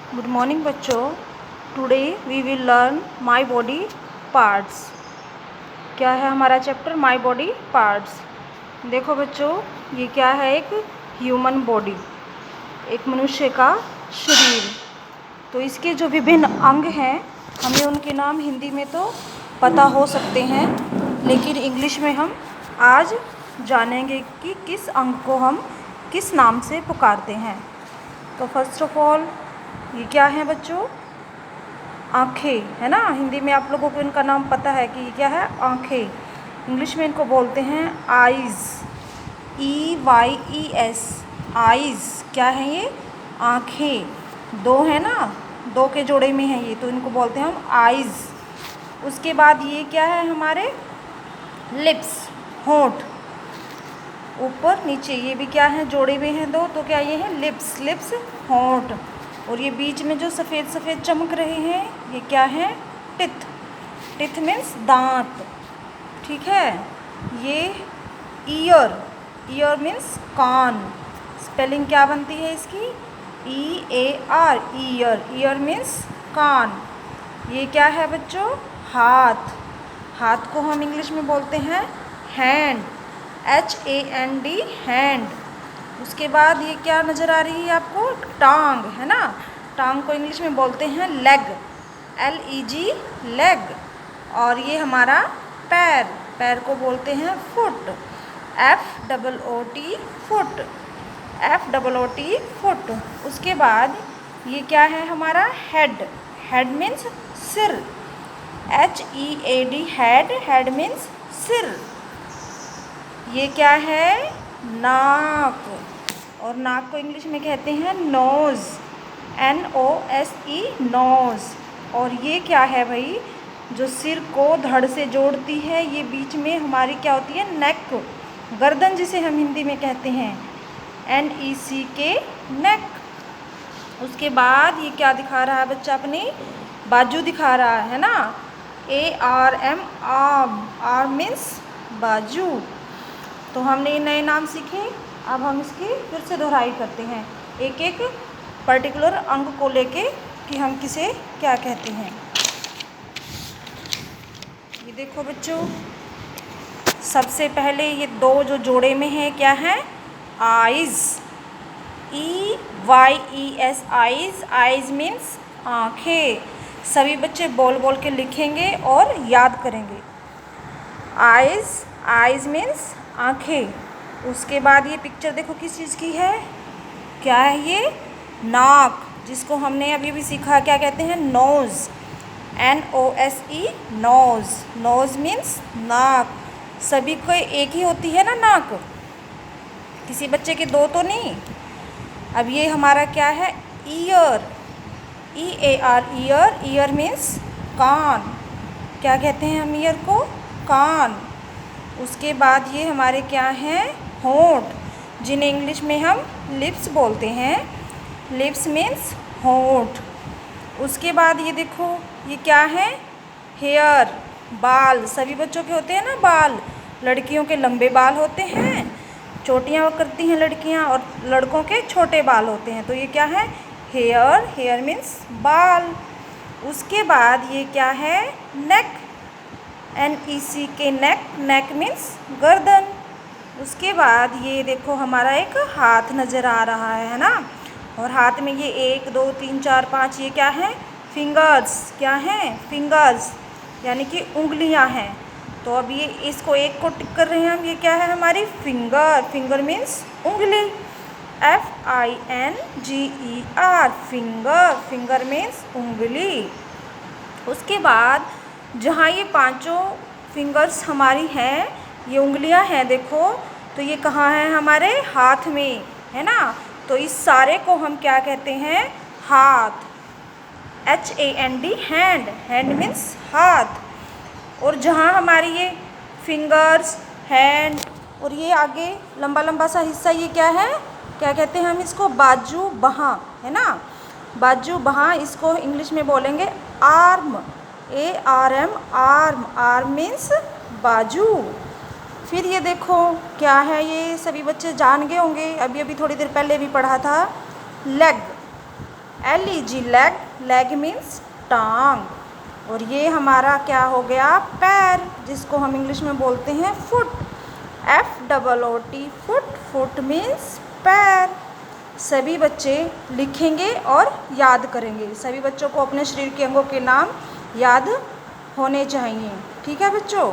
Good morning बच्चों। Today we will learn my body parts. क्या है हमारा चैप्टर? My body parts. देखो बच्चों, ये क्या है? एक ह्यूमन बॉडी, एक मनुष्य का शरीर। तो इसके जो विभिन्न अंग हैं, हमें उनके नाम हिंदी में तो पता हो सकते हैं, लेकिन इंग्लिश में हम आज जानेंगे कि किस अंग को हम किस नाम से पुकारते हैं। तो फर्स्ट ऑफ ऑल, ये क्या है बच्चों? आँखें, है ना। हिंदी में आप लोगों को इनका नाम पता है कि ये क्या है? आँखें। इंग्लिश में इनको बोलते हैं आइज़, EYES, आइज़। क्या है ये? आँखें। दो है ना, दो के जोड़े में है ये, तो इनको बोलते हैं हम आइज़। उसके बाद ये क्या है हमारे? लिप्स, होंठ। ऊपर नीचे ये भी क्या है? जोड़े में हैं दो, तो क्या ये है? लिप्स, लिप्स होंठ। और ये बीच में जो सफ़ेद सफ़ेद चमक रहे हैं, ये क्या है? टिथ। टिथ मीन्स दांत, ठीक है। ये ईयर, ईयर मीन्स कान। स्पेलिंग क्या बनती है इसकी? EAR, ear. ईयर मीन्स कान। ये क्या है बच्चों? हाथ। हाथ को हम इंग्लिश में बोलते हैं हैंड, HAND, हैंड। उसके बाद ये क्या नज़र आ रही है आपको? टांग, है ना। टांग को इंग्लिश में बोलते हैं लेग, LEG, लेग। और ये हमारा पैर, पैर को बोलते हैं foot, FOOT, foot, FOOT, foot. उसके बाद ये क्या है हमारा? हेड। हेड मीन्स सिर, HEAD, हेड। हेड मीन्स सिर। ये क्या है? नाक। और नाक को इंग्लिश में कहते हैं नोज़, NOSE, नोज़। और ये क्या है भाई? जो सिर को धड़ से जोड़ती है, ये बीच में हमारी क्या होती है? नेक, गर्दन जिसे हम हिंदी में कहते हैं NECK, नेक। उसके बाद ये क्या दिखा रहा है बच्चा? अपनी बाजू दिखा रहा है ना, ARM, आर्म। आर्म मीन्स बाजू। तो हमने ये नए नाम सीखे, अब हम इसकी फिर से दोहराई करते हैं, एक एक पर्टिकुलर अंग को लेके कि हम किसे क्या कहते हैं। ये देखो बच्चों, सबसे पहले ये दो जो जोड़े में है क्या है? Eyes, EYES, eyes. Eyes means आँखें। सभी बच्चे बोल बोल के लिखेंगे और याद करेंगे। आइज़, आइज़ मीन्स आँखें। उसके बाद ये पिक्चर देखो किस चीज़ की है? क्या है ये? नाक, जिसको हमने अभी भी सीखा, क्या कहते हैं? Nose, NOSE, nose. Nose means नाक। सभी को एक ही होती है ना नाक, किसी बच्चे के दो तो नहीं। अब ये हमारा क्या है? Ear, EAR, ear. Ear means कान। क्या कहते हैं हम ईयर को? कान। उसके बाद ये हमारे क्या हैं? होंठ, जिन्हें इंग्लिश में हम लिप्स बोलते हैं। लिप्स मीन्स होंठ। उसके बाद ये देखो, ये क्या है? हेयर, बाल। सभी बच्चों के होते हैं ना बाल। लड़कियों के लंबे बाल होते हैं, चोटियाँ करती हैं लड़कियाँ, और लड़कों के छोटे बाल होते हैं। तो ये क्या है? हेयर। हेयर मीन्स बाल। उसके बाद ये क्या है? नेक, NECK, नेक। नेक मीन्स गर्दन। उसके बाद ये देखो हमारा एक हाथ नज़र आ रहा है ना। और हाथ में ये 1 2 3 4 5 ये क्या है? फिंगर्स। क्या हैं? फिंगर्स, यानी कि उंगलियां हैं। तो अब ये इसको एक को टिक कर रहे हैं हम, ये क्या है हमारी? फिंगर। फिंगर मीन्स उंगली, FINGER, फिंगर। फिंगर मीन्स उंगली। उसके बाद जहाँ ये पांचों फिंगर्स हमारी हैं, ये उंगलियां हैं देखो, तो ये कहाँ है? हमारे हाथ में, है ना। तो इस सारे को हम क्या कहते हैं? हाथ, HAND, हैंड। हैंड मीन्स हाथ। और जहाँ हमारी ये फिंगर्स, हैंड, और ये आगे लंबा लंबा सा हिस्सा, ये क्या है? क्या कहते हैं हम इसको? बाजू, बाहाँ, है ना। बाजू, बाहाँ। इसको इंग्लिश में बोलेंगे arm, ARM, arm. Arm means बाजू। फिर ये देखो क्या है? ये सभी बच्चे जान गए होंगे, अभी अभी थोड़ी देर पहले भी पढ़ा था, leg. LEG leg, leg means टांग, और ये हमारा क्या हो गया, पैर, जिसको हम इंग्लिश में बोलते हैं foot. FOOT foot, foot means पैर। सभी बच्चे लिखेंगे और याद करेंगे। सभी बच्चों को अपने शरीर के अंगों के नाम याद होने चाहिए। ठीक है बच्चों।